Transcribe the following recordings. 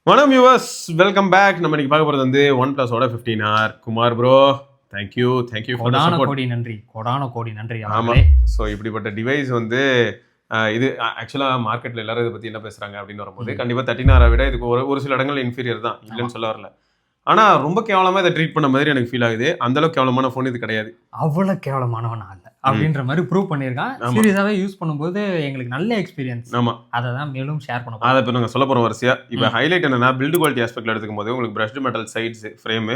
வணக்கம் viewers, welcome back. நம்ம இன்னைக்கு பார்க்க போகிறது வந்து OnePlus-ஓட 15R. Kumar bro, thank you for the support. கோடான கோடி நன்றி. ஆமாம். ஸோ இப்படிப்பட்ட டிவைஸ் வந்து இது ஆக்சுவலாக மார்க்கெட்டில் எல்லாரும் இதை பற்றி என்ன பேசுகிறாங்க அப்படின்னு வரும்போது கண்டிப்பாக 13R விட இதுக்கு ஒரு சில இடங்கள் இன்ஃபீரியர் தான், இல்லைன்னு சொல்ல வரல. ஆனால் ரொம்ப கேவலமாக இதை ட்ரீட் பண்ண மாதிரி எனக்கு ஃபீல் ஆகுது. அந்தளவுக்கு கேவலமான ஃபோன் இது கிடையாது. அவ்வளோ கேவலமானவன் இல்லை அப்படின்ற மாதிரி ப்ரூவ் பண்ணியிருக்கான். சீரியஸாகவே யூஸ் பண்ணும்போது எங்களுக்கு நல்ல எக்ஸ்பீரியன்ஸ். ஆமாம், அதை தான் மேலும் ஷேர் பண்ண அதை இப்போ நாங்கள் சொல்ல போகிறோம் வரிசையாக. இப்போ ஹைலைட் என்னன்னா, பில்டு குவாலிட்டி ஆஸ்பெக்டில் எடுத்துக்கும் போது உங்களுக்கு brushed metal sides frame,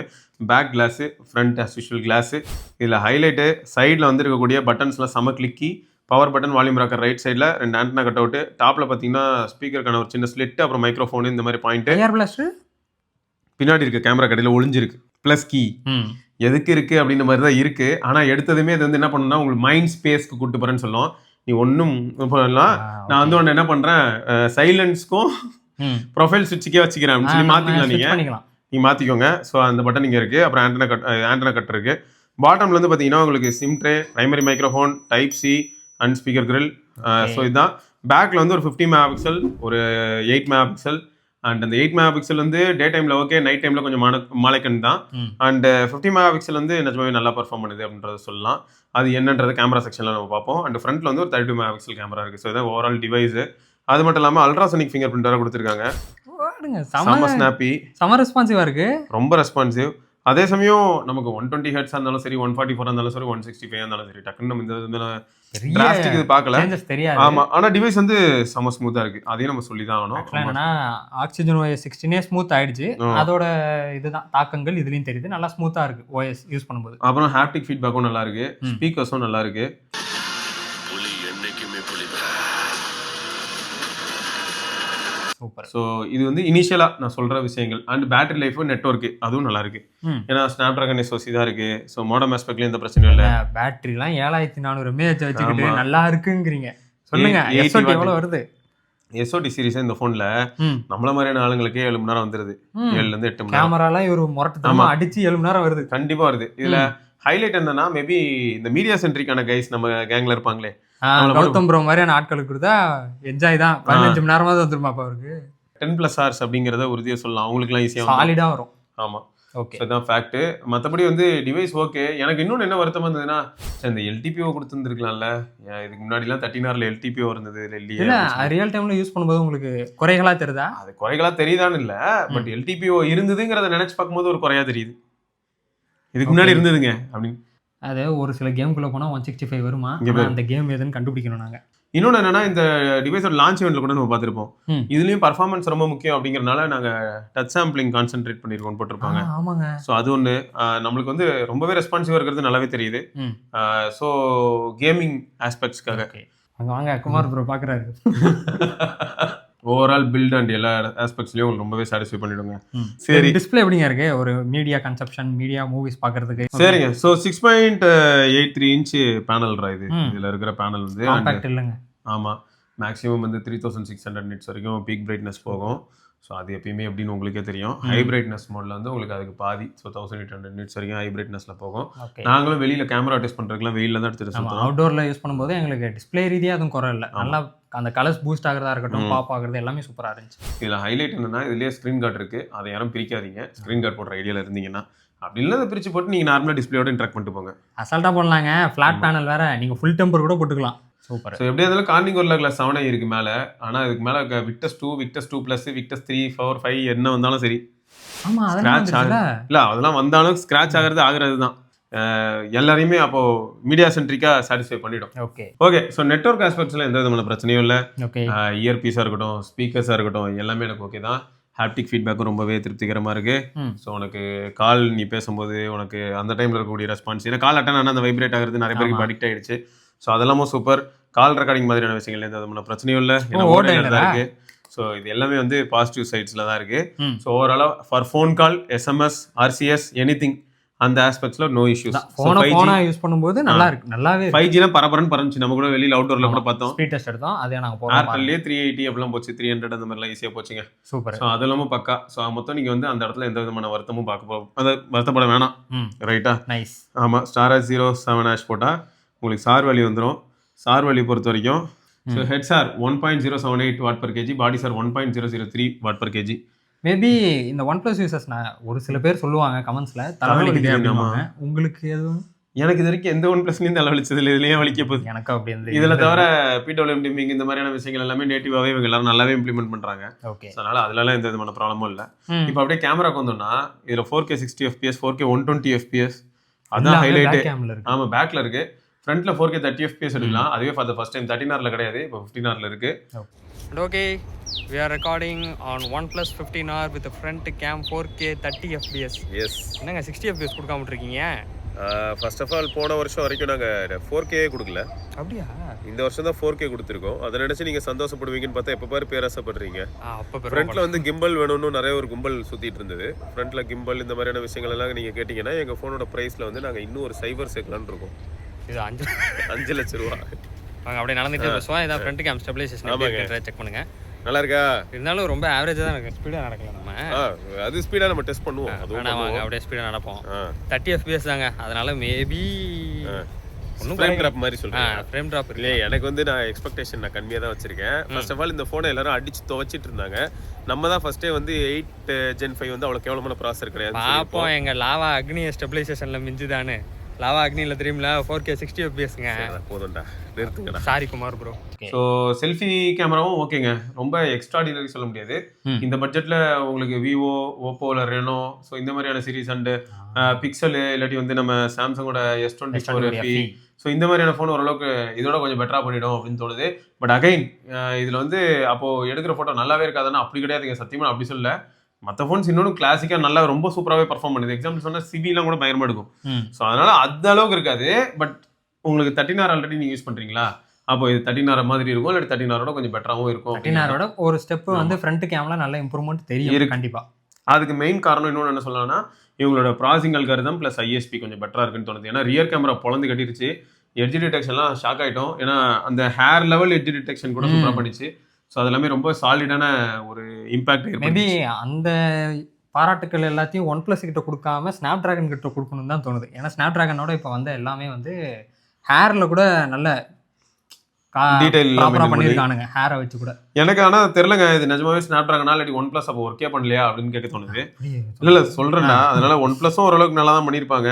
back glass, front as usual glass. இதில் ஹைலைட்டு சைடில் வந்து இருக்கக்கூடிய பட்டன்ஸ்லாம் செம clicky, power button, volume rocker right சைடில் 2 ஆண்டனா கட் அவுட்டு, டாப்பில் பார்த்தீங்கன்னா ஸ்பீக்கருக்கான ஒரு சின்ன ஸ்லிட், அப்புறம் மைக்ரோஃபோனு, இந்த மாதிரி பாயிண்ட்டு. பின்னாடி இருக்க கேமரா கடையில் ஒளிஞ்சிருக்கு. ப்ளஸ் கீ எதுக்கு இருக்குது அப்படின்ற மாதிரி தான் இருக்குது. ஆனால் எடுத்ததுமே அது வந்து என்ன பண்ணணும்னா, உங்களுக்கு மைண்ட் ஸ்பேஸ்க்கு கூப்பிட்டு போகிறேன்னு சொல்லும். நீ ஒன்றும் பண்ணலாம், நான் வந்து ஒன்று என்ன பண்ணுறேன், சைலன்ஸ்க்கும் ப்ரொஃபைல் சுவிட்சுக்கே வச்சுக்கிறேன் அப்படின்னு சொல்லி மாற்றிக்கலாம். நீங்கள் மாற்றிக்கோங்க. ஸோ அந்த பட்டன் இங்கே இருக்குது. அப்புறம் ஆண்டனா கட் இருக்குது. பாட்டமில் வந்து பார்த்தீங்கன்னா உங்களுக்கு sim tray, primary microphone, type C and speaker grill. So இதுதான். பேக்கில் வந்து ஒரு 50 மெகா பிக்சல், ஒரு 8 மெகா பிக்சல். அண்ட் அந்த 8 மெகா பிக்சல் வந்து டே டைமில் ஓகே, நைட் டைமில் கொஞ்சம் மாலைக்கண் தான். அண்ட் 50 மெகா பிக்சல் வந்து நிஜமாவே நல்லா பர்ஃபார்ம் பண்ணுது அப்படின்றத சொல்லலாம். அது என்னன்றது கேமரா செக்ஷனில் நம்ம பார்ப்போம். அண்ட் ஃப்ரண்ட்டில் வந்து ஒரு 32 மெகா பிக்சல் கேமரா இருக்குது. ஸோ இதான் ஓவரால் டிவைஸு. அது மட்டும் இல்லாமல் அல்ட்ராசோனிக் ஃபிங்கர் பிரிண்ட் வேறு கொடுத்துருக்காங்க. செம்ம ஸ்னாப்பி, செம்ம ரெஸ்பான்சிவாக இருக்குது, ரொம்ப ரெஸ்பான்சிவ். அதே சமயம் நமக்கு 120 ஹெர்ட்ஸாக இருந்தாலும் சரி, 144 இருந்தாலும் சரி, 165 இருந்தாலும் சரி, டக்குன்னு நம்ம இந்த டிராஸ்டிக் இது பார்க்கல. ஆமா, ஆனா டிவைஸ் வந்து செம ஸ்மூத்தா இருக்கு. அதையும் நம்ம சொல்லி தான் ஆகணும். என்னன்னா ஆக்சிஜன் OS 16 ஸ்மூத் ஆயிடுச்சு. அதோட இதுதான் தாக்கங்கள் இதுலயும் தெரியுது. நல்லா ஸ்மூத்தா இருக்கு OS யூஸ் பண்ணும்போது. அப்புறம் ஹாப்டிக் ஃபீட்பேக்கும் நல்லா இருக்கு, ஸ்பீக்கர்ஸும் நல்லா இருக்கு. சூப்பர். ஸோ இது வந்து இனிஷியலாக நான் சொல்கிற விஷயங்கள். அண்ட் பேட்டரி லைஃபு, நெட்ஒர்க்கு அதுவும் நல்லா இருக்கு. ஏன்னா ஸ்னாப் ட்ராகன் SoC தான் இருக்கு. ஸோ மாடர்ன் ஆஸ்பெக்ட்லேயும் எந்த பிரச்சனையும் இல்லை. பேட்டரிலாம் 7400 mAh வச்சுக்கிட்டு நல்லா இருக்குங்கிறீங்க. சொல்லுங்க, SOT எவ்வளோ வருது? SOT சீரிஸ் இந்த ஃபோனில் நம்மள மாதிரியான ஆளுங்களுக்கே 7 மணி நேரம் வந்துருது. 7லேருந்து 8 மணி நேரம். கேமராலாம் ஒரு முரட்டு அடிச்சு 7 மணி நேரம் வருது. கண்டிப்பாக வருது. இதில் ஹைலைட் என்னன்னா, மேபி இந்த மீடியா சென்ட்ரிக்கான கைஸ் நம்ம கேங்ல இருப்பாங்களே, கௌதம் ப்ரோ மாதிரியான ஆட்களுக்கு கொடுத்தா என்ஜாய் தான். 15 மணி நேரமா வந்துருமாப்பா அவருக்கு. 10+ hours அப்படிங்கிறத உறுதியாக சொல்லலாம். அவங்களுக்குலாம் ஈஸியாக சாலிடாக வரும். ஆமாம், ஓகே, அதுதான் ஃபேக்ட். மற்றபடி வந்து டிவைஸ் ஓகே. எனக்கு இன்னொன்று என்ன வருத்தமாக இருந்ததுன்னா, இந்த LTPO கொடுத்துருந்துருக்கலாம்ல. இதுக்கு முன்னாடிலாம் 13Rல LTPO இருந்தது இல்லையா? ரியல் டைம்ல யூஸ் பண்ணும்போது உங்களுக்கு குறைகளா தெரியுதா? அது குறைகளா தெரியுதான்னு இல்லை, பட் LTPO இருந்ததுங்கிறத நினைச்சு பார்க்கும்போது ஒரு குறையா தெரியுது. இதுக்கு முன்னாடி இருந்ததுங்க அப்படின்னு. அது ஒரு சில கேம்குள்ளே போனால் 165 வருமா, அந்த கேம் எதுன்னு கண்டுபிடிக்கணும் நாங்கள். இன்னொன்று என்னன்னா, இந்த டிவைஸோட லான்ச் இவெண்ட்ல கூட நம்ம பார்த்துருப்போம். இதுலயும் பர்ஃபார்மன்ஸ் ரொம்ப முக்கியம் அப்படிங்கறதுனால நாங்க டச் சாம்பிளிங் கான்சென்ட்ரேட் பண்ணிருக்கோம் போட்டிருப்பாங்க. ஆமாங்க. ஸோ அது ஒன்று நம்மளுக்கு வந்து ரொம்பவே ரெஸ்பான்சிவா இருக்கிறது நல்லாவே தெரியுது. ஸோ கேமிங் ஆஸ்பெக்ட்ஸ்க்காக அங்கே வாங்க, குமார் ப்ரோ பார்க்குறாரு. ஓவரால் பில்ட் அண்ட் எல்லா ஆஸ்பெக்ட்ஸ்லயும் ரொம்பவே சாட்டிஸ்ஃபை பண்ணிடுங்க. சரி, டிஸ்பிளே எப்படிங்க இருக்கு? ஒரு மீடியா கன்செப்ஷன், மீடியா மூவிஸ் பார்க்கறதுக்கு சரிங்க. ஸோ 6.83 இன்ச் பேனல் இது. இதுல இருக்கிற பேனல் வந்து காம்பேக்ட் இல்லைங்க. ஆமாம், மேக்ஸிமம் வந்து 3600 நிட்ஸ் வரைக்கும் பீக் பிரைட்னஸ் போகும். ஸோ அது எப்பயுமே எப்படின்னு உங்களுக்கே தெரியும். ஹை பிரைட்னஸ் மோடில் வந்து உங்களுக்கு அதுக்கு பாதி, ஸோ 1800 நிட்ஸ் வரைக்கும் ஹை பிரைட்னஸில் போகும். நாங்களும் வெளியில் கேமரா டெஸ்ட் பண்ணுறதுக்குலாம் வெயிலில் தான் எடுத்துகிட்டு சுற்றுவோம். அவுட்டோரில் யூஸ் பண்ணும்போது எங்களுக்கு டிஸ்பிளே ரீதியாக அதுவும் குறை இல்லை. நல்லா அந்த கலர்ஸ் பூஸ்ட் ஆகிறதா இருக்கட்டும், பாப் ஆகிறது எல்லாமே சூப்பராக இருந்துச்சு. இதில் ஹைலைட் என்னன்னா, இதுலேயே ஸ்க்ரீன் கார்டு இருக்குது. அதை யாரும் பிரிக்காதீங்க. ஸ்க்ரீன் கார்டு போடுற ஐடியாவில் இருந்தீங்கன்னா அப்படி இல்லை, அதை பிரித்து போட்டு நீங்கள் நார்மலாக டிஸ்பிளேயோட இன்ட்ராக்ட் பண்ணிட்டு போங்க. அசால்ட்டாக போடலாங்க. ஃப்ளாட் பேனல் வேறு, நீங்கள் ஃபுல் டெம்பர் கூட போட்டுக்கலாம். சூப்பர். ஸோ எப்படியா இருந்தாலும் கார்னிங் கிளாஸ் 7 இருக்கு மேலே. ஆனால் இதுக்கு மேலே விக்டஸ் 2, விக்டஸ் 2+, விக்டஸ் 3, 4, 5 என்ன வந்தாலும் சரி, ஸ்க்ராட்ச் ஆகுது இல்லை, அதெல்லாம் வந்தாலும் ஸ்க்ராட்ச் ஆகிறது தான். எல்லாரையுமே அப்போ மீடியா சென்ட்ரிக்காக சாட்டிஸ்ஃபை பண்ணிடும். ஓகே. ஸோ நெட்வொர்க் ஆஸ்பெக்ட்ஸில் எந்த விதமான பிரச்சனையும் இல்லை. இயர்பீஸாக இருக்கட்டும், ஸ்பீக்கர்ஸாக இருக்கட்டும், எல்லாமே எனக்கு ஓகே தான். ஹாப்டிக் ஃபீட்பேக்கும் ரொம்பவே திருப்திகரமாக இருக்குது. ஸோ உனக்கு கால் நீ பேசும்போது உனக்கு அந்த டைமில் இருக்கக்கூடிய ரெஸ்பான்ஸ், ஏன்னா கால் அட்டன் ஆனால் அந்த வைப்ரேட் ஆகிறது நிறைய பேருக்கு அடிக்ட் ஆகிடுச்சு. ஸோ அதெல்லாமும் சூப்பர். கால் ரெக்கார்டிங் மாதிரியான விஷயங்கள் எந்த விதமான பிரச்சனையும் இல்லை. தான் இருக்கு. ஸோ இது எல்லாமே வந்து பாசிட்டிவ் சைட்ஸில் தான் இருக்கு. ஸோ ஓவராலாக for phone call, SMS, RCS, anything அந்த ஆஸ்பெக்ட்ஸ்ல நோ இஷ்யூஸ். ஃபோனை யூஸ் பண்ணும்போது நல்லா இருக்கு, நல்லாவே 5G னா பரபரன்னு பறந்துச்சு. நம்ம கூட வெளியில அவுட்டோர்ல கூட பார்த்தோம், ஸ்பீட் டெஸ்ட் எடுத்தோம். அதே நாங்க போறோம். ஏர்டெல்லே 380 அப்படிலாம் போச்சு, 300 அந்த மாதிரிலாம் ஈஸியா போச்சுங்க. சூப்பர். ஸோ அதெல்லாம் பக்கா. ஸோ மொத்தம் நீங்க வந்து அந்த இடத்துல எந்த விதமான வருத்தமும் வருத்தப்பட வேணாம். ரைட்டா? நைஸ். ஆமா, StarOS 7 போட்டா உங்களுக்கு சார் வேல்யூ வந்துடும். சார் வேல்யூ பொறுத்த வரைக்கும் so head sir 1.078 what per kg, body sir 1.003 what per kg. Maybe இந்த ஒன் ப்ளஸ் யூசர்ஸ் நான் ஒரு சில பேர் சொல்லுவாங்க கமெண்ட்ஸ்ல தலைவலிக்குது அப்படின்வாங்க. உங்களுக்கு எதுவும்? எனக்கு இது வரைக்கும் எந்த ஒன் பிளஸ்லயும் தலைவலிச்சது இல்லை, இதுலயே வலிக்க போகுது. எனக்கு அப்படி இருந்து இதுல தவிர பிடபிள்யூஎம் டிமிங் இந்த மாதிரியான விஷயங்கள் எல்லாமே நேட்டிவாவே இவங்க எல்லாரும் நல்லாவே இம்ப்ளிமெண்ட் பண்றாங்க. ஓகே. அதனால அதுலலாம் எந்த விதமான ப்ராப்ளமும் இல்லை. இப்போ அப்படியே கேமராக்கு வந்தோம்னா இதுல 4K 60 FPS, 4K 120 FPS அதான் ஹைலைட். கேம்ல இருக்கு. ஆமா, பேக்ல இருக்கு. ஃப்ரண்ட்ல 4K 30 FPS எடுக்கலாம். அதுவே for the first time 13R கிடையாது, இப்போ 15R இருக்கு. Okay, we are recording on OnePlus 15R with a front cam 4K 30 FPS. S. என்னங்க 60 FPS கொடுக்காம இருக்கீங்க? ஃபர்ஸ்ட் ஆஃப் ஆல் போன வருஷம் வரைக்கும் நாங்கள் 4K கொடுக்கல. அப்படியா? இந்த வருஷம் தான் 4K கொடுத்துருக்கோம். அதை நினைச்சு நீங்க சந்தோஷப்படுவீங்கன்னு பார்த்தா எப்போ பாரு பேராசப்படுறீங்க. அப்போ ஃப்ரண்ட்ல வந்து கிம்பல் வேணும்னு நிறைய ஒரு கும்பல் சுத்திட்டு இருந்தது. ஃப்ரண்ட்ல கிம்பல் இந்த மாதிரியான விஷயங்கள் எல்லாம் நீங்க கேட்டீங்கன்னா எங்க போனோட பிரைஸ்ல வந்து நாங்க இன்னும் ஒரு சைபர் சேர்க்கலான்னு இருக்கோம். இது 5 லட்சம் ரூபா. வாங்க அப்படியே நடந்துட்டு பேசுவோம். இதான் ஃப்ரண்ட் கேம் ஸ்டெபிலைசேஷன் செக் பண்ணுங்க. நல்லா இருக்கா? இருந்தாலும் ரொம்ப ஆவரேஜா தான் இருக்கு. ஸ்பீடா நடக்கல நம்ம. அது ஸ்பீடா நம்ம டெஸ்ட் பண்ணுவோம். அதுவும் வாங்க அப்படியே ஸ்பீடா நடப்போம். 30 FPS தாங்க. அதனால மேபி ஒன்னும் ஃப்ரேம் டிராப் மாதிரி சொல்றேன். ஃப்ரேம் டிராப் இல்ல, எனக்கு வந்து நான் எக்ஸ்பெக்டேஷன் நான் கம்மியா தான் வச்சிருக்கேன். ஃபர்ஸ்ட் ஆஃப் ஆல் இந்த போனை எல்லாரும் அடிச்சு துவச்சிட்டு இருந்தாங்க. நம்ம தான் ஃபர்ஸ்டே வந்து 8 Gen 5 வந்து அவ்வளவு கேவலமான ப்ராசஸர் கிடையாது. பாப்போம் எங்க லாவா அக்னி ஸ்டெபிலைசேஷன்ல மிஞ்சுதானே. லாவா அக்னில தெரியுமில 4K 60 FPSங்க. போதும்டா, நிறுத்துங்கடா. Sorry Kumar bro. So selfie கேமராவும் ஓகேங்க, ரொம்ப எக்ஸ்ட்ராடினரி சொல்ல முடியாது. இந்த பட்ஜெட்ல உங்களுக்கு விவோ, ஓப்போல ரெனோ, ஸோ இந்த மாதிரியான சீரிஸ் அண்ட் பிக்சல் இல்லாட்டி வந்து நம்ம சாம்சங்கோட S24 FE, ஸோ இந்த மாதிரியான ஃபோன் ஓரளவுக்கு இதோட கொஞ்சம் பெட்டரா பண்ணிடும் அப்படின்னு தோணுது. பட் அகைன் இதுல வந்து அப்போ எடுக்கிற போட்டோ நல்லாவே இருக்காதுன்னா அப்படி கிடையாதுங்க, சத்தியமா அப்படி சொல்ல. மற்ற ஃபோன்ஸ் இன்னொன்று கிளாசிக்காக நல்லா ரொம்ப சூப்பராகவே பர்ஃபார்ம் பண்ணுது. எக்ஸாம்பிள் சொன்னால் சிவிலாம் கூட பயங்கரமாக எடுக்கும். ஸோ அதனால அந்த அளவுக்கு இருக்காது. பட் உங்களுக்கு 13R ஆல்ரெடி நீங்கள் யூஸ் பண்ணுறீங்களா, அப்போ இது 13R மாதிரி இருக்கும், இல்லை 13R கொஞ்சம் பெட்டராகவும் இருக்கும். 13R ஒரு ஸ்டெப் வந்து ஃப்ரண்ட் கேமரா நல்ல இம்ப்ரூவ்மெண்ட் தெரியும் கண்டிப்பாக. அதுக்கு மெயின் காரணம் இன்னொன்று என்ன சொல்லலாம்னா இவங்களோட ப்ராசஸிங் அல்காரிதம் ப்ளஸ் ISP கொஞ்சம் பெட்டராக இருக்குன்னு தோணுது. ஏன்னா ரியர் கேமரா பொழந்து கட்டிருச்சு, எட்ஜ் டிடெக்ஷன்லாம் ஷாக் ஆகிட்டோம். ஏன்னா அந்த ஹேர் லெவல் எட்ஜ் டிடெக்ஷன் கூட சூப்பராக பண்ணிச்சு. ஸோ அது எல்லாமே ரொம்ப சாலிடான ஒரு இம்பாக்ட். மேபி அந்த பாராட்டுக்கள் எல்லாத்தையும் ஒன் பிளஸ் கிட்ட கொடுக்காம ஸ்னாப் டிராகன் கிட்ட கொடுக்கணும்னு தான் தோணுது. ஏன்னா ஸ்னாப் டிராகனோட இப்போ வந்து எல்லாமே வந்து ஹேர்ல கூட நல்ல டீடைல் பண்ணிருக்கானுங்க, ஹேரை வச்சு கூட. எனக்கு ஆனா தெரியலங்க, இது நிஜமாவே ஸ்னாப் டிராகனா இல்லாட்டி ஒன் பிளஸ் அப்போ ஒர்க்கே பண்ணலையா அப்படின்னு கேட்க தோணுது. இல்ல சொல்றேன்டா, அதனால ஒன் பிளஸும் ஓரளவுக்கு நல்லா தான் பண்ணியிருப்பாங்க.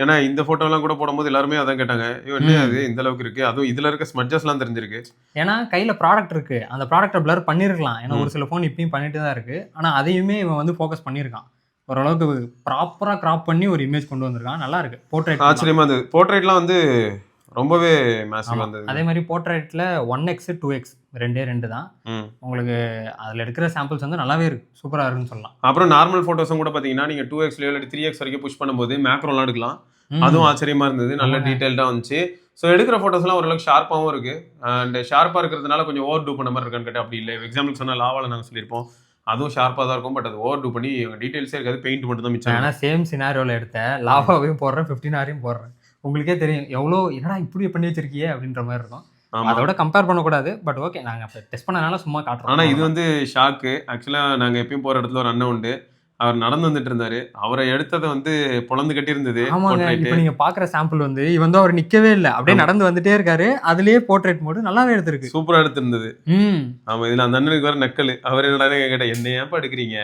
ஏன்னா இந்த போட்டோ எல்லாம் கூட போடும்போது எல்லாருமே அதான் கேட்டாங்க, என்ன அது இந்த அளவுக்கு இருக்கு, அதுவும் இதுல இருக்க ஸ்மட்ஜஸ் எல்லாம் தெரிஞ்சிருக்கு. ஏன்னா கையில ப்ராடக்ட் இருக்கு, அந்த ப்ராடக்ட்டை பிளர் பண்ணிருக்கலாம். ஏன்னா ஒரு சில போன் இப்பயும் பண்ணிட்டு தான் இருக்கு. ஆனா அதையுமே இவன் வந்து ஃபோக்கஸ் பண்ணியிருக்கான். ஓரளவுக்கு ப்ராப்பரா கிராப் பண்ணி ஒரு இமேஜ் கொண்டு வந்திருக்கான். நல்லா இருக்கு. போர்ட்ரேட் ஆச்சரியமா இருந்தது. போர்ட்ரேட்லாம் வந்து ரொம்பவே மேசிவா இருந்தது. அதே மாதிரி போர்ட்ரேட்ல 1x 2x ரெண்டு தான். உங்களுக்கு அதுல எடுக்கிற சாம்பிள்ஸ் வந்து நல்லாவே இருக்கு, சூப்பரா இருக்குன்னு சொல்லலாம். அப்புறம் நார்மல் போட்டோஸும் கூட பாத்தீங்கன்னா நீங்க 2x இல்லாட்டி 3x வரைக்கும் புஷ் பண்ணும்போது மேக்ரோலாம் எடுக்கலாம். அதுவும் ஆச்சரியமா இருந்தது, நல்ல டீடைல்டா வந்துச்சு. ஸோ எடுக்கிற ஃபோட்டோஸ் எல்லாம் ஓரளவுக்கு ஷார்ப்பாகவும் இருக்கு. அண்ட் ஷார்ப்பா இருக்கிறதுனால கொஞ்சம் ஓவர் டூ பண்ண மாதிரி இருக்கான்னு கேட்டால் அப்படி இல்லை. எக்ஸாம்பிள் சொன்னால் லாவால நாங்கள் சொல்லியிருப்போம், அதுவும் ஷார்ப்பாக தான் இருக்கும். பட் அது ஓவர் டூ பண்ணி டீடைல்ஸே இருக்காது, பெயிண்ட் மட்டும் தான் மிச்சம். ஆனால் சேம் சினாரியோவில் எடுத்த லாவாவையும் போடுறேன், 15Rயும் போடுறேன். உங்களுக்கே தெரியும் எவ்வளோ என்னடா இப்படி பண்ணி வச்சிருக்கியே அப்படின்ற மாதிரி இருக்கும். அதோட கம்பேர் பண்ணக்கூடாது. பட் ஓகே, நாங்கள் இப்போ டெஸ்ட் பண்ணனால சும்மா காட்டுறோம். ஆனால் இது வந்து ஷாக்கு. ஆக்சுவலாக நாங்கள் எப்பயும் போகிற இடத்துல ஒரு அண்ணன் உண்டு, அவர் நடந்து வந்துட்டு இருந்தாரு. அவரை எடுத்ததை வந்து பொழந்து கட்டி இருந்தது. இப்போ நீங்க பாக்குற சாம்பிள் வந்து வந்து அவர் நிக்கவே இல்லை, அப்படியே நடந்து வந்துட்டே இருக்காரு. அதுலயே போர்ட்ரேட் மோடு நல்லாவே எடுத்திருக்கு, சூப்பரா எடுத்திருந்தது. ஆமா, இதுல அந்த அண்ணனுக்கு வேற நக்கல். அவர் என்னடா கேட்ட, என்ன ஏன்ப்பா எடுக்கிறீங்க?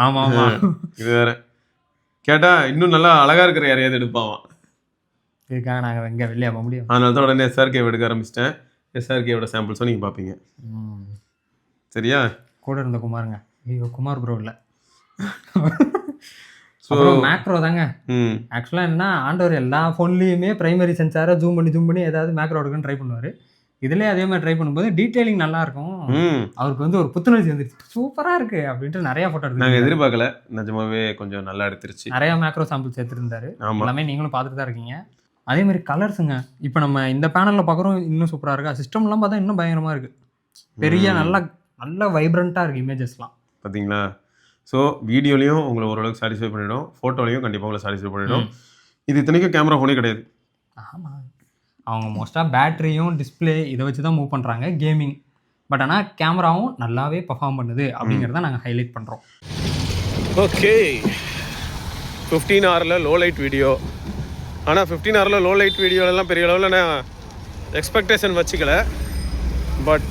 ஆமா ஆமா, இது வேற கேட்டா இன்னும் நல்லா அழகா இருக்கிற யாரையாவது எடுப்பான். இதுக்காக நாங்க எங்க வெளியே போக முடியும். அதனால தான் உடனே SRK எடுக்க ஆரம்பிச்சிட்டேன். SRKயோட சாம்பிள்ஸும் நீங்க பாப்பீங்க, சரியா? கூட இருந்த குமாருங்க. ஐயோ குமார் ப்ரோ இல்ல, மேக்ரோ தாங்க. ஆக்சுவலா என்ன, ஆண்டவர் எல்லா போன்லயுமே பிரைமரி சென்சாரை ஜூம் பண்ணி ஏதாவது மேக்ரோ எடுக்கணும்னு ட்ரை பண்ணுவாரு. இதுலயே அதே மாதிரி ட்ரை பண்ணும்போது டீடைலிங் நல்லா இருக்கும். அவருக்கு வந்து ஒரு புத்துணர்ச்சி வந்துருச்சு, சூப்பரா இருக்கு அப்படின்ட்டு நிறைய போட்டோ எடுத்து. நாங்க எதிர்பார்க்கல, நிஜமாவே கொஞ்சம் நல்லா எடுத்துருச்சு. நிறைய மேக்ரோ சாம்பிள்ஸ் எடுத்துருந்தாரு. எல்லாமே நீங்களும் பார்த்துட்டு தான் இருக்கீங்க. அதே மாதிரி கலர்ஸுங்க, இப்போ நம்ம இந்த பேனல்ல பார்க்குறோம், இன்னும் சூப்பரா இருக்கு. சிஸ்டம்லாம் பார்த்தா இன்னும் பயங்கரமா இருக்கு. பெரிய நல்ல வைப்ரண்டா இருக்கு இமேஜஸ்லாம், பாத்தீங்களா? ஸோ வீடியோலையும் உங்களை ஓரளவுக்கு சாட்டிஸ்ஃபை பண்ணிடும், ஃபோட்டோலையும் கண்டிப்பாக உங்களை சாட்டிஸ்ஃபை பண்ணிடும். இது இத்தனைக்கும் கேமரா ஃபோனே கிடையாது. ஆமாம், அவங்க மோஸ்ட்டாக பேட்டரியும் டிஸ்பிளே இதை வச்சு தான் மூவ் பண்ணுறாங்க கேமிங். பட் ஆனால் கேமராவும் நல்லாவே பர்ஃபார்ம் பண்ணுது அப்படிங்கிறத நாங்கள் ஹைலைட் பண்ணுறோம். ஓகே, 15Rல லோ லைட் வீடியோ. ஆனால் 15Rல லோ லைட் வீடியோலாம் பெரிய அளவில் நான் எக்ஸ்பெக்டேஷன் வச்சுக்கல. பட்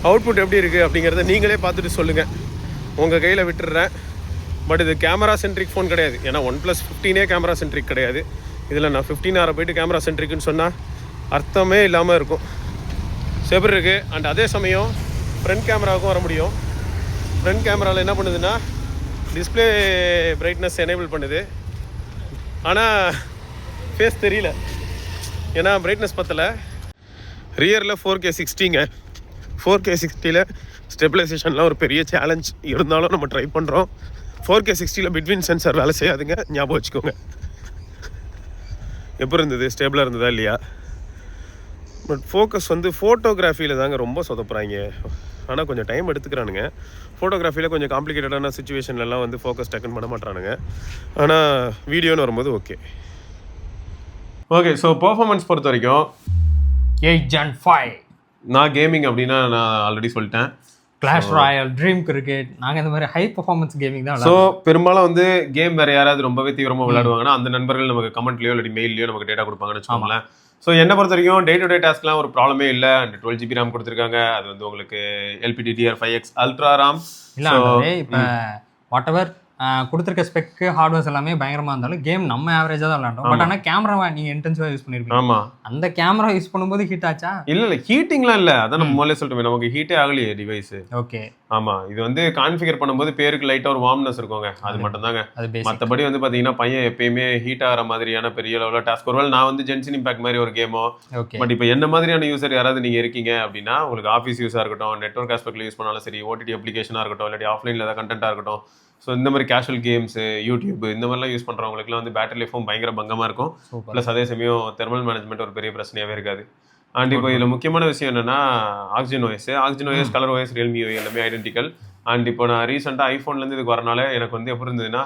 அவுட்புட் எப்படி இருக்குது அப்படிங்கிறத நீங்களே பார்த்துட்டு சொல்லுங்கள். உங்கள் கையில் விட்டுடுறேன். பட் இது கேமரா சென்ட்ரிக் ஃபோன் கிடையாது. ஏன்னா OnePlus 15 கேமரா சென்ட்ரிக் கிடையாது. இதில் நான் 15R போய்ட்டு கேமரா சென்ட்ரிக்குன்னு சொன்னால் அர்த்தமே இல்லாமல் இருக்கும். செபர் இருக்குது. அண்ட் அதே சமயம் ஃப்ரண்ட் கேமராவுக்கும் வர முடியும். ஃப்ரண்ட் கேமராவில் என்ன பண்ணுதுன்னா டிஸ்பிளே பிரைட்னஸ் எனேபிள் பண்ணுது. ஆனால் ஃபேஸ் தெரியல, ஏன்னா பிரைட்னஸ் பத்தலை. ரியரில் 4K 60ங்க. 4K 60ல் ஸ்டெபிலைசேஷன்லாம் ஒரு பெரிய சேலஞ்ச் இருந்தாலும் நம்ம ட்ரை பண்ணுறோம். 4K 60ல் பிட்வீன் சென்சார் வேலை செய்யாதுங்க, ஞாபகம் வச்சுக்கோங்க. எப்படி இருந்தது, ஸ்டேபிளாக இருந்ததா இல்லையா? பட் ஃபோக்கஸ் வந்து ஃபோட்டோகிராஃபியில் தாங்க ரொம்ப சொதப்புறாங்க. ஆனால் கொஞ்சம் டைம் எடுத்துக்கிறானுங்க. ஃபோட்டோகிராஃபியில் கொஞ்சம் காம்ப்ளிகேட்டடான சுச்சுவேஷன்லாம் வந்து ஃபோக்கஸ் டக்குன்னு பண்ண மாட்டானுங்க. ஆனால் வீடியோன்னு வரும்போது ஓகே. ஸோ பர்ஃபார்மன்ஸ் பொறுத்த வரைக்கும் 8 Gen 5 நான் கேமிங் அப்படின்னா நான் ஆல்ரெடி சொல்லிட்டேன். கிளாஷ் ராயல், ட்ரீம் கிரிக்கெட், நாங்கள் இந்த மாதிரி ஹை பர்ஃபார்மன்ஸ் கேமிங் தான். ஸோ பெரும்பாலும் வந்து கேம் வேறு யாராவது ரொம்பவே தீவிரமாக விளையாடுவாங்கன்னா அந்த நண்பர்கள் நமக்கு கமெண்ட்லையோ இல்லை மெயிலையோ நமக்கு டேட்டா கொடுப்பாங்கன்னு வச்சுக்கோங்களேன். ஸோ என்னை பொறுத்த வரைக்கும் டே டு டே டாஸ்க்லாம் ஒரு ப்ராப்ளமே இல்லை. அண்ட் 12GB RAM கொடுத்துருக்காங்க. அது வந்து உங்களுக்கு LPDDR5X அல்ட்ரா RAM இல்லை. இப்போ வாட் எவர் கொடுத்துருக்க ஸ்பெக்கு ஹார்ட்வேர்ஸ் எல்லாமே பயங்கரமாக இருந்தாலும் கேம் நம்ம ஆவரேஜாக தான் விளையாண்டோம். பட் ஆனால் கேமராவை நீங்கள் இன்டென்சிவாக யூஸ் பண்ணியிருப்பீங்க. ஆமாம், அந்த கேமரா யூஸ் பண்ணும்போது ஹீட் ஆச்சா? இல்லை ஹீட்டிங்லாம் இல்லை. அதான் நம்ம முதல்ல சொல்லிட்டோமே, நமக்கு ஹீட்டே ஆகலையே டிவைஸ். ஓகே, ஆமாம். இது வந்து கான்ஃபிகர் பண்ணும்போது பேருக்கு லைட்டாக ஒரு வார்ம்னஸ் இருக்குங்க, அது மட்டும் தாங்க. மற்றபடி வந்து பார்த்தீங்கன்னா பையன் எப்பயுமே ஹீட் ஆகிற மாதிரியான பெரிய லெவலில் டாஸ்க். ஒருவேளை நான் வந்து ஜென்சன் இம்பாக்ட் மாதிரி ஒரு கேமோ, பட் இப்போ என்ன மாதிரியான யூசர் யாராவது நீங்கள் இருக்கீங்க அப்படின்னா உங்களுக்கு ஆஃபீஸ் யூஸாக இருக்கட்டும், நெட்வொர்க் ஆஸ்பெக்டில் யூஸ் பண்ணாலும் சரி, OTT அப்ளிகேஷனாக இருக்கட்டும், இல்லாட்டி ஆஃப்லைனில் ஏதாவது கண்டென்ட்டாக இருக்கட்டும், ஸோ இந்த மாதிரி கேஷுவல் கேம்ஸு, யூடியூப் இந்த மாதிரிலாம் யூஸ் பண்ணுறவங்களுக்குலாம் வந்து பேட்டரி லைஃபும் பயங்கர பங்கமாக இருக்கும். ப்ளஸ் அதே சமயம் தெர்மல் மேனேஜ்மெண்ட் ஒரு பெரிய பிரச்சனையாகவே இருக்காது. அண்ட் இப்போ இதில் முக்கியமான விஷயம் என்னென்னா oxygen OS, colour OS, Realme UI எல்லாமே ஐடென்டிக்கல். அண்ட் இப்போ நான் ரீசெண்டாக ஐஃபோன்லேருந்து இதுக்கு வரனால எனக்கு வந்து எப்படி இருந்ததுன்னா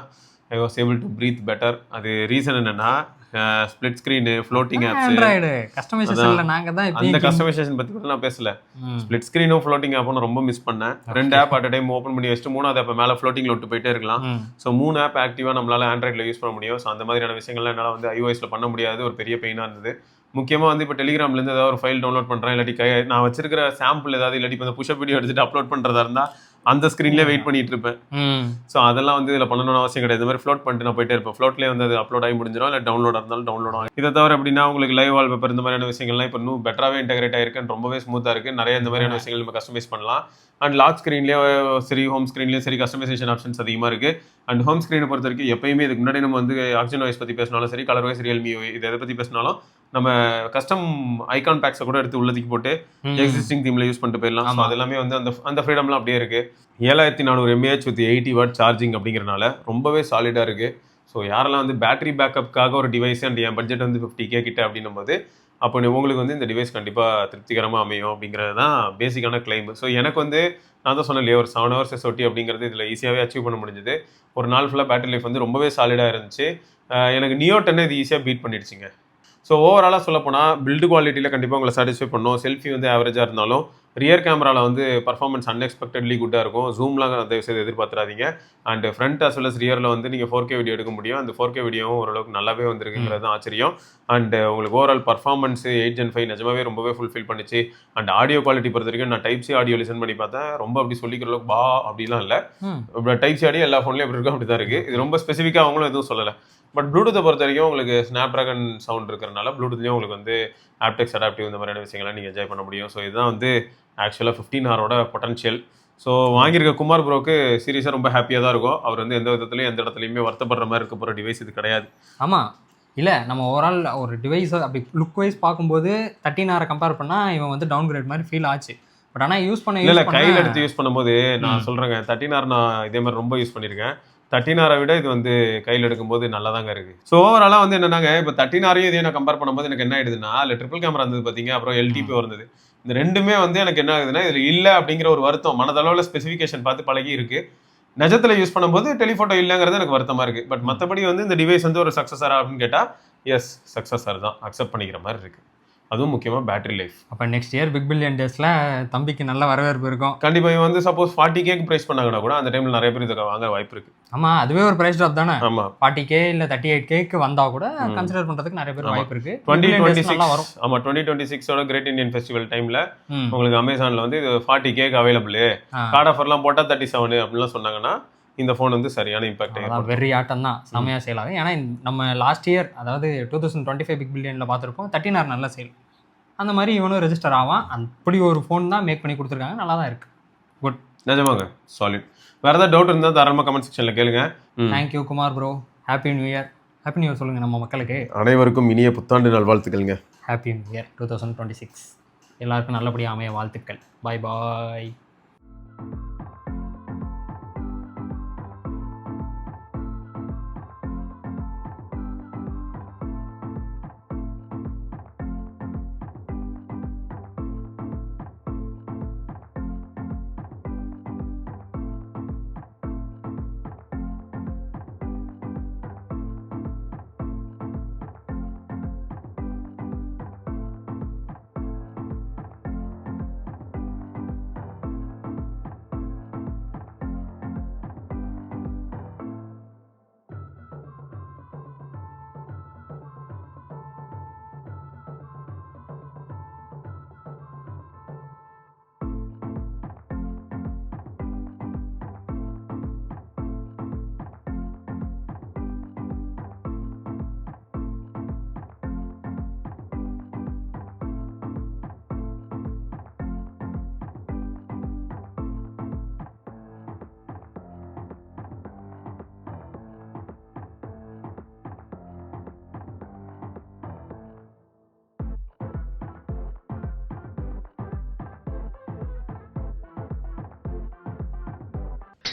I was able to breath better. அது ரீசன் என்னென்னா ஸ்பிளிட் ஸ்க்ரீனு, ஃப்ளோட்டிங் ஆப்ஸ், அந்த கஸ்டமைசேஷன் பற்றி கூட நான் பேசல. ஸ்பிளிட் ஸ்க்ரீனும் ஃப்ளோட்டிங் ஆப்பும் நான் ரொம்ப மிஸ் பண்ணேன். 2 ஆப் அட் டைம் ஓப்பன் பண்ணி வச்சுட்டு 3வது ஆப் மேலே ஃப்ளோட்டிங்கில் விட்டு போயிட்டே இருக்கலாம். ஸோ 3 ஆப் ஆக்டிவாக நம்மளால் ஆண்ட்ராய்டில் யூஸ் பண்ண முடியும். ஸோ அந்த மாதிரியான விஷயங்கள்லாம் என்னால் வந்து iOSல பண்ண முடியாது. ஒரு பெரிய பெயினாக இருந்தது. முக்கியமாக வந்து இப்போ டெலிகிராம்லேருந்து ஏதாவது ஒரு ஃபைல் டவுன்லோட் பண்ணுறேன், இல்லாட்டி நான் வச்சிருக்கிற சாம்பிள் ஏதாவது, இல்லாட்டி இப்போ இந்த புஷ்அப் வீடியோ எடுத்துட்டு அப்லோட் பண்ணுறதா இருந்தால் அந்த ஸ்க்ரீன்லேயே வெயிட் பண்ணிட்டு இருப்பேன். ஸோ அதெல்லாம் வந்து இதில் பண்ணணும்னு அவசியம் கிடையாது. இந்த மாதிரி ஃப்ளோட் பண்ணிட்டு நான் போயிட்டே இருப்பேன். ஃப்ளோட்லேயே வந்து அது அப்லோட் ஆகி முடிஞ்சிடும், இல்லை டவுன்லோட் இருந்தாலும் டவுன்லோட் ஆகும். இதை தவிர எப்படின்னா உங்களுக்கு லைவ் வால்பேப்பர் இந்த மாதிரியான விஷயங்கள்லாம் இப்போ இன்னும் பெட்டராகவே இன்டெகிரேட் ஆகிருக்கு, ரொம்பவே ஸ்மூத்தாக இருக்குது. நிறைய இந்த மாதிரியான விஷயங்கள் நம்ம கஸ்டமைஸ் பண்ணலாம். அண்ட் லாக் ஸ்க்ரீன்லேயே சரி, ஹோம் ஸ்க்ரீன்லேயும் சரி கஸ்டமைசேஷன் ஆப்ஷன்ஸ் அதிகமாக இருக்குது. அண்ட் ஹோம் ஸ்க்ரீனை பொறுத்த வரைக்கும் எப்பயுமே இதுக்கு முன்னாடி நம்ம வந்து ஆக்சிஜன் OS பற்றி பேசினாலும் சரி, கலர் OS, Realme UI இதை எதை பற்றி பேசினாலும் நம்ம கஸ்டம் ஐகான் பேக்ஸை கூட எடுத்து உள்ளதுக்கு போட்டு எக்ஸிஸ்டிங் தீமில் யூஸ் பண்ணிட்டு போயிடலாம். ஸோ அது எல்லாமே வந்து அந்த ஃப்ரீடம்லாம் அப்படியே இருக்குது. 7400 mAh வித் 80W சார்ஜிங் அப்படிங்கிறனால ரொம்பவே சாலிடாக இருக்குது. ஸோ யாரெல்லாம் வந்து பேட்டரி பேக்கப்புக்காக ஒரு டிவைஸ், அண்ட் என் பட்ஜெட் வந்து 50K கிட்ட அப்படின்னும் போது அப்போ உங்களுக்கு வந்து இந்த டிவைஸ் கண்டிப்பாக திருப்திகரமாக அமையும் அப்படிங்கிறது தான் பேசிக்கான கிளைம். ஸோ எனக்கு வந்து நான் தான் சொன்னேன் இல்லையா, ஒரு 7 hours SOT அப்படிங்கிறது இதில் ஈஸியாகவே அச்சீவ் பண்ண முடிஞ்சுது. ஒரு நாள் ஃபுல்லாக பேட்டரி லைஃப் வந்து ரொம்பவே சாலிடாக இருந்துச்சு. எனக்கு Neo 10 இது ஈஸியாக பீட் பண்ணிடுச்சிங்க. ஸோ ஓவராலாக சொல்லப்போனால் பில்டு குவாலிட்டியில் கண்டிப்பாக உங்களை சாட்டிஸ்ஃபை பண்ணும். செல்ஃபி வந்து ஆவரேஜாக இருந்தாலும் ரியர் கேமராவில் வந்து பர்ஃபார்மன்ஸ் அன்எக்ஸ்பெக்டட்லி குட்டாக இருக்கும். ஜூம்லாம் தயவு செய்து எதிர்பார்த்துறாதீங்க. And front as well as ரியரில் வந்து நீங்கள் 4K வீடியோ எடுக்க முடியும். அந்த 4K வீடியோவும் ஓரளவுக்கு நல்லாவே வந்திருக்குங்கிறது தான் ஆச்சரியம். அண்ட் உங்களுக்கு ஓவரால் பர்ஃபார்மன்ஸ் 8 Gen 5 நிஜமாவே ரொம்பவே ஃபுல்ஃபில் பண்ணிச்சு. அண்ட் ஆடியோ குவாலிட்டி பொறுத்த வரைக்கும் நான் Type-C ஆடியோ லிசன் பண்ணி பார்த்தேன். ரொம்ப அப்படி சொல்லிக்கிற அளவுக்கு அப்படிலாம் இல்லை. Type-C ஆடியோ எல்லா ஃபோன்லேயும் எப்படி இருக்கும் அப்படி தான் இருக்குது. இது ரொம்ப ஸ்பெசிஃபிக்காக அவங்களும் எதுவும் சொல்லலை. பட் ப்ளூடூத்தை பொறுத்த வரைக்கும் உங்களுக்கு ஸ்னாப்ட்ராகன் சவுண்ட் இருக்கிறனால ப்ளூடூத்லேயும் உங்களுக்கு வந்து ஆப்டெக்ஸ் அடாப்டிவ் இந்த மாதிரியான விஷயங்கள்லாம் நீங்கள் என்ஜாய் பண்ண முடியும். ஸோ இதுதான் வந்து ஆக்சுவலாக 15R பொட்டன்ஷியல். ஸோ வாங்கியிருக்க குமார் ப்ரோக்கு சீரியஸாக ரொம்ப ஹாப்பியாக தான் இருக்கும். அவர் வந்து எந்த விதத்துலையும் எந்த இடத்துலையுமே வருத்தப்படுற மாதிரி இருக்க போகிற டிவைஸ் இது கிடையாது. ஆமாம், இல்லை நம்ம ஓவரால் ஒரு டிவைஸை அப்படி லுக் வைஸ் பார்க்கும்போது 13R கம்பேர் பண்ணால் இவன் வந்து டவுன் கிரேட் மாதிரி ஃபீல் ஆச்சு. பட் ஆனால் யூஸ் பண்ண இல்லை கையில் எடுத்து யூஸ் பண்ணும்போது நான் சொல்கிறேங்க, 13R நான் இதே மாதிரி ரொம்ப யூஸ் பண்ணியிருக்கேன். 13R விட இது வந்து கையில் எடுக்கும்போது நல்லா தாங்க இருக்குது. ஸோ ஓவராலாக வந்து என்னன்னாங்க, இப்போ 13R இதே நான் கம்பேர் பண்ணும்போது எனக்கு என்ன ஆயிடுதுன்னா, அதில் ட்ரிபிள் கேமரா இருந்தது பார்த்தீங்க, அப்புறம் LTP இருந்தது. இந்த ரெண்டுமே வந்து எனக்கு என்ன ஆகுதுன்னா இதில் இல்லை அப்படிங்கிற ஒரு வருத்தம். மனதளவில் ஸ்பெசிஃபிகேஷன் பார்த்து பழகி இருக்கு. நிஜத்தில் யூஸ் பண்ணும்போது டெலிஃபோட்டோ இல்லைங்கிறது எனக்கு வருத்தமாக இருக்குது. பட் மற்றபடி வந்து இந்த டிவைஸ் வந்து ஒரு சக்ஸஸரா அப்படின்னு கேட்டால் எஸ், சக்ஸஸர் தான், அக்செப்ட் பண்ணிக்கிற மாதிரி இருக்குது. அதுவும் முக்கியமா பேட்டரி லைஃப். அப்போ நெக்ஸ்ட் இயர் பிக் பில்லியன் டேஸ்ல தம்பிக்கு நல்ல வரவேற்பு இருக்கும். கண்டிப்பா இவன் வந்து சப்போஸ் 40K பிரைஸ் பண்ணாங்கன்னா கூட அந்த டைம்ல நிறைய பேர் இதை வாங்க வாய்ப்பு இருக்கு. ஆமா, அதுவே ஒரு பிரைஸ் ட்ராப் தானே. ஆமா 40K இல்ல 38K வந்தா கூட கன்சிடர் பண்றதுக்கு நிறைய பேர் வாய்ப்பு இருக்கு. 2026 வரும். ஆமா 2026 கிரேட் இந்தியன் ஃபெஸ்டிவல் டைம்ல ம். உங்களுக்கு அமேசான்ல வந்து இது 40K அவைலபிள், கார்ட் ஆஃபர்லாம் போட்டா 37 அப்படிலாம் சொன்னாங்கன்னா இந்த ஃபோன் வந்து சரியான இம்பாக்ட் அதான் வெறி ஆட்டம் தான், செமையா சேல் ஆகும். ஏன்னா நம்ம லாஸ்ட் இயர் அதாவது 2025 பிக் பில்லியன்ல பார்த்துருப்போம் 13 நல்ல சேல். அந்த மாதிரி இவனும் ரெஜிஸ்டர் ஆவான். அப்படி ஒரு ஃபோன் தான் மேக் பண்ணி கொடுத்துருக்காங்க, நல்லா தான் இருக்கு. குட், நிஜமாங்க சாலிட். வேற ஏதாவது டவுட் இருந்தால் தாராளமாக கமெண்ட் செக்ஷனில் கேளுங்க. Thank you Kumar bro. Happy new year. Happy new year சொல்லுங்க நம்ம மக்களுக்கு. அனைவருக்கும் இனிய புத்தாண்டு நல்வாழ்த்துக்கள்ங்க. ஹாப்பி நியூ இயர் 2026 எல்லாருக்கும் நல்லபடியாக அமைய வாழ்த்துக்கள். பாய் பாய்.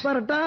பரட்டா